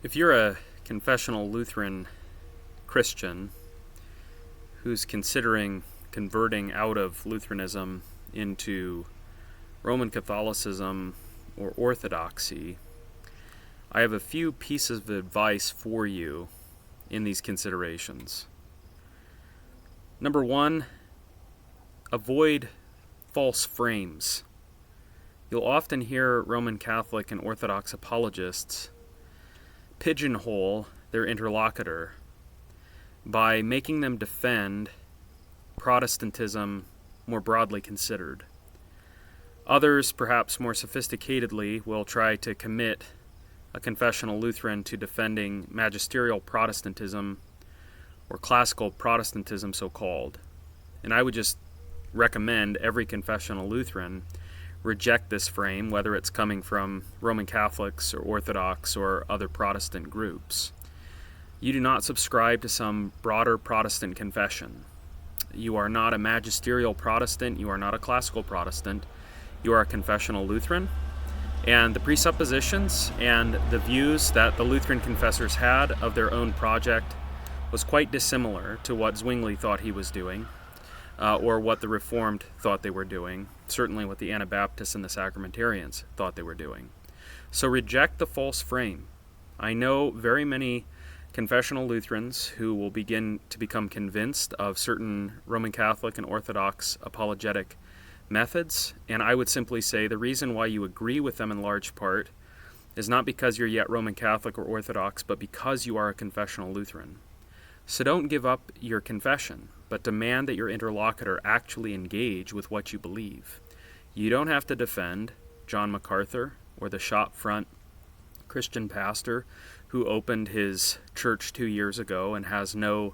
If you're a confessional Lutheran Christian who's considering converting out of Lutheranism into Roman Catholicism or Orthodoxy, I have a few pieces of advice for you in these considerations. Number one, avoid false frames. You'll often hear Roman Catholic and Orthodox apologists pigeonhole their interlocutor by making them defend Protestantism more broadly considered. Others, perhaps more sophisticatedly, will try to commit a confessional Lutheran to defending magisterial Protestantism or classical Protestantism, so-called. And I would just recommend every confessional Lutheran reject this frame, whether it's coming from Roman Catholics or Orthodox or other Protestant groups. You do not subscribe to some broader Protestant confession. You are not a magisterial Protestant. You are not a classical Protestant. You are a confessional Lutheran. And the presuppositions and the views that the Lutheran confessors had of their own project was quite dissimilar to what Zwingli thought he was doing, or what the Reformed thought they were doing, certainly what the Anabaptists and the Sacramentarians thought they were doing. So reject the false frame. I know very many confessional Lutherans who will begin to become convinced of certain Roman Catholic and Orthodox apologetic methods, and I would simply say the reason why you agree with them in large part is not because you're yet Roman Catholic or Orthodox, but because you are a confessional Lutheran. So don't give up your confession, but demand that your interlocutor actually engage with what you believe. You don't have to defend John MacArthur or the shopfront Christian pastor who opened his church 2 years ago and has no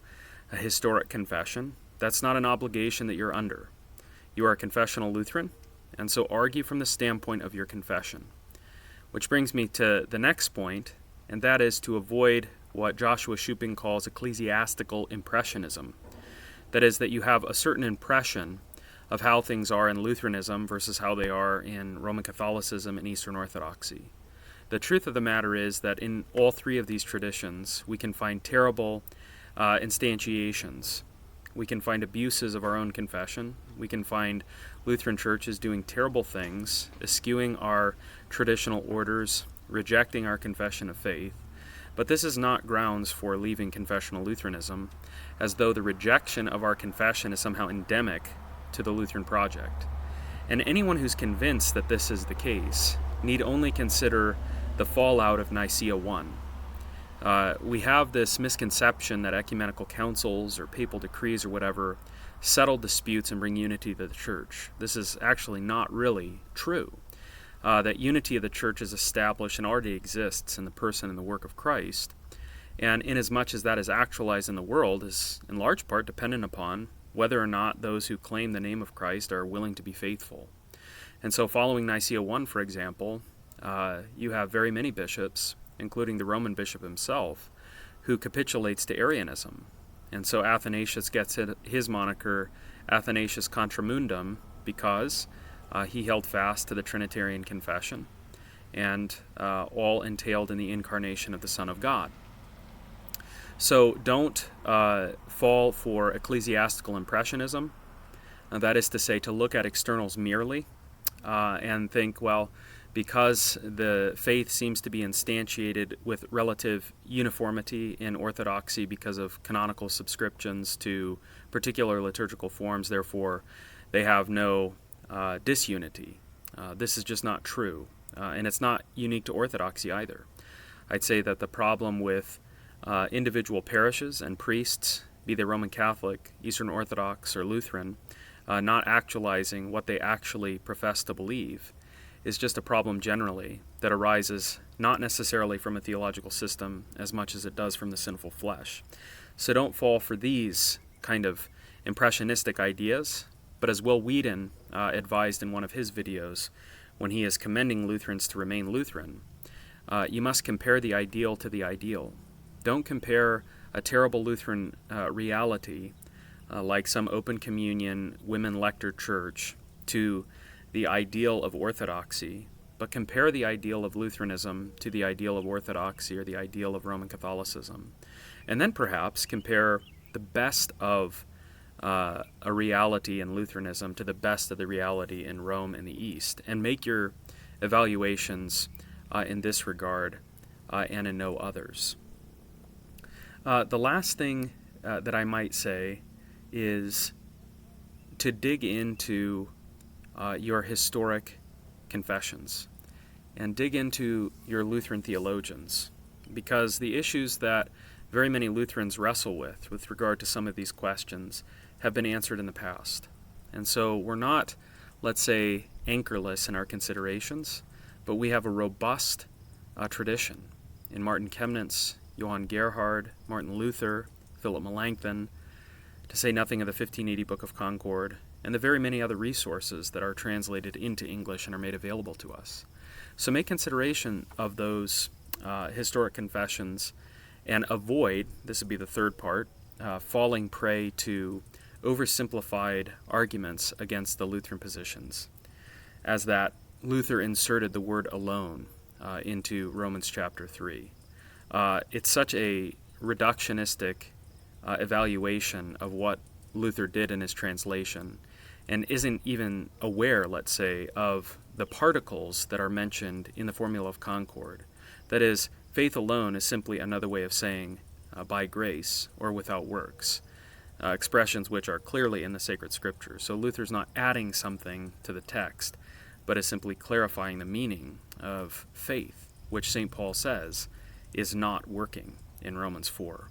historic confession. That's not an obligation that you're under. You are a confessional Lutheran, and so argue from the standpoint of your confession. Which brings me to the next point, and that is to avoid what Joshua Shuping calls ecclesiastical impressionism. That is, that you have a certain impression of how things are in Lutheranism versus how they are in Roman Catholicism and Eastern Orthodoxy. The truth of the matter is that in all three of these traditions, we can find terrible instantiations. We can find abuses of our own confession. We can find Lutheran churches doing terrible things, eschewing our traditional orders, rejecting our confession of faith. But this is not grounds for leaving confessional Lutheranism, as though the rejection of our confession is somehow endemic to the Lutheran project. And anyone who's convinced that this is the case need only consider the fallout of Nicaea I. We have this misconception that ecumenical councils or papal decrees or whatever settle disputes and bring unity to the church. This is actually not really true. That unity of the church is established and already exists in the person and the work of Christ, and inasmuch as that is actualized in the world is in large part dependent upon whether or not those who claim the name of Christ are willing to be faithful. And so following Nicaea I, for example, you have very many bishops, including the Roman bishop himself, who capitulates to Arianism. And so Athanasius gets his moniker Athanasius Contra Mundum because he held fast to the Trinitarian confession, and all entailed in the incarnation of the Son of God. So don't fall for ecclesiastical impressionism, that is to say, to look at externals merely and think, well, because the faith seems to be instantiated with relative uniformity in orthodoxy because of canonical subscriptions to particular liturgical forms, therefore they have no disunity. This is just not true, and it's not unique to orthodoxy either. I'd say that the problem with individual parishes and priests, be they Roman Catholic, Eastern Orthodox, or Lutheran, not actualizing what they actually profess to believe is just a problem generally that arises not necessarily from a theological system as much as it does from the sinful flesh. So don't fall for these kind of impressionistic ideas, but as Will Whedon advised in one of his videos when he is commending Lutherans to remain Lutheran, you must compare the ideal to the ideal. Don't compare a terrible Lutheran reality like some open communion women lector church to the ideal of orthodoxy, but compare the ideal of Lutheranism to the ideal of Orthodoxy or the ideal of Roman Catholicism. And then perhaps compare the best of a reality in Lutheranism to the best of the reality in Rome and the East, and make your evaluations in this regard and in no others. The last thing that I might say is to dig into your historic confessions and dig into your Lutheran theologians, because the issues that very many Lutherans wrestle with regard to some of these questions have been answered in the past. And so we're not, let's say, anchorless in our considerations, but we have a robust tradition in Martin Chemnitz, Johann Gerhard, Martin Luther, Philip Melanchthon, to say nothing of the 1580 Book of Concord, and the very many other resources that are translated into English and are made available to us. So make consideration of those historic confessions and avoid, this would be the third part, falling prey to oversimplified arguments against the Lutheran positions, as that Luther inserted the word alone into Romans chapter 3. It's such a reductionistic evaluation of what Luther did in his translation, and isn't even aware, let's say, of the particles that are mentioned in the Formula of Concord. That is, faith alone is simply another way of saying by grace or without works, expressions which are clearly in the sacred scriptures. So Luther's not adding something to the text, but is simply clarifying the meaning of faith, which St. Paul says is not working in Romans 4.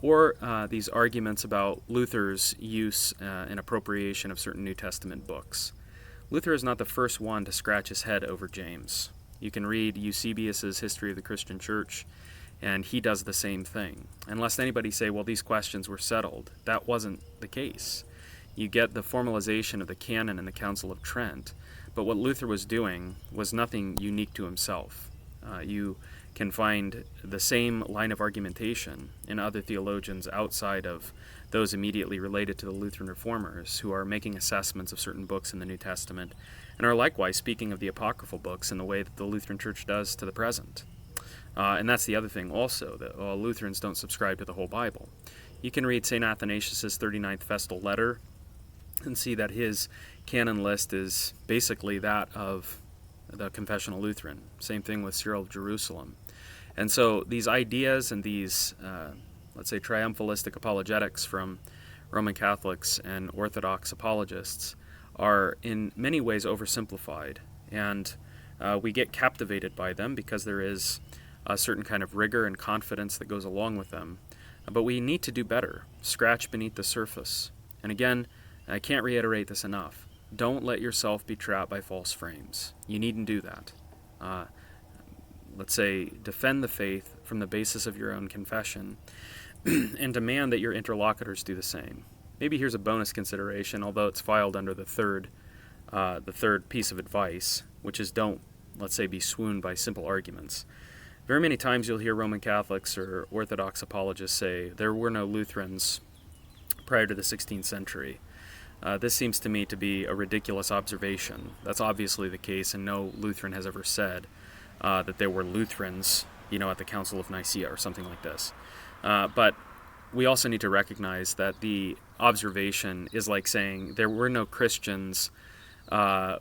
Or these arguments about Luther's use and appropriation of certain New Testament books. Luther is not the first one to scratch his head over James. You can read Eusebius's History of the Christian Church, and he does the same thing. And lest anybody say, well, these questions were settled, that wasn't the case. You get the formalization of the canon in the Council of Trent, but what Luther was doing was nothing unique to himself. You can find the same line of argumentation in other theologians outside of those immediately related to the Lutheran reformers who are making assessments of certain books in the New Testament and are likewise speaking of the apocryphal books in the way that the Lutheran Church does to the present. And that's the other thing also, that Lutherans don't subscribe to the whole Bible. You can read St. Athanasius' 39th Festal Letter and see that his canon list is basically that of the Confessional Lutheran. Same thing with Cyril of Jerusalem. And so these ideas and these, let's say, triumphalistic apologetics from Roman Catholics and Orthodox apologists are in many ways oversimplified. And we get captivated by them because there is a certain kind of rigor and confidence that goes along with them. But we need to do better, scratch beneath the surface. And again, I can't reiterate this enough. Don't let yourself be trapped by false frames. You needn't do that. Let's say, defend the faith from the basis of your own confession and demand that your interlocutors do the same. Maybe here's a bonus consideration, although it's filed under the third piece of advice, which is don't, let's say, be swooned by simple arguments. Very many times you'll hear Roman Catholics or Orthodox apologists say there were no Lutherans prior to the 16th century. This seems to me to be a ridiculous observation. That's obviously the case, and no Lutheran has ever said that there were Lutherans, at the Council of Nicaea or something like this. But we also need to recognize that the observation is like saying there were no Christians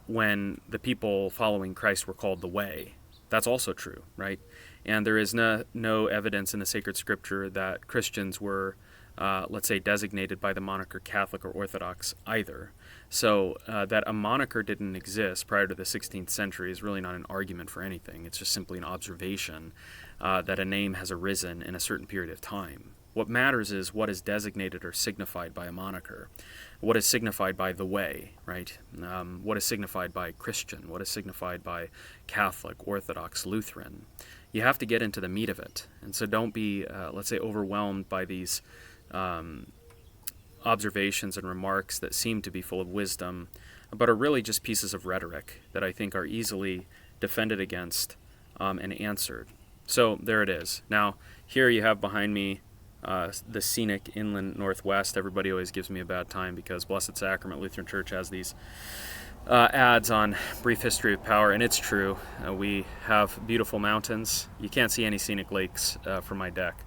when the people following Christ were called the Way. That's also true, right? And there is no evidence in the sacred scripture that Christians were, let's say, designated by the moniker Catholic or Orthodox either. So that a moniker didn't exist prior to the 16th century is really not an argument for anything. It's just simply an observation that a name has arisen in a certain period of time. What matters is what is designated or signified by a moniker. What is signified by the Way, right? What is signified by Christian? What is signified by Catholic, Orthodox, Lutheran? You have to get into the meat of it. And so don't be, let's say, overwhelmed by these observations and remarks that seem to be full of wisdom, but are really just pieces of rhetoric that I think are easily defended against and answered. So there it is. Now, here you have behind me the scenic inland northwest. Everybody always gives me a bad time because Blessed Sacrament Lutheran Church has these ads on Brief History of Power, and it's true. We have beautiful mountains. You can't see any scenic lakes from my deck,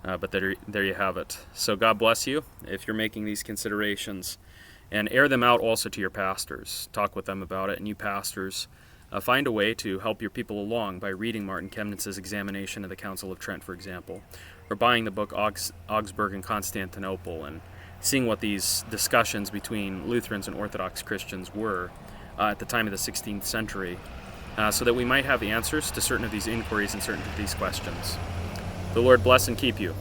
but there you have it. So God bless you if you're making these considerations, and air them out also to your pastors. Talk with them about it, and you pastors, find a way to help your people along by reading Martin Chemnitz's examination of the Council of Trent, for example, or buying the book Augsburg and Constantinople, and seeing what these discussions between Lutherans and Orthodox Christians were at the time of the 16th century, so that we might have answers to certain of these inquiries and certain of these questions. The Lord bless and keep you.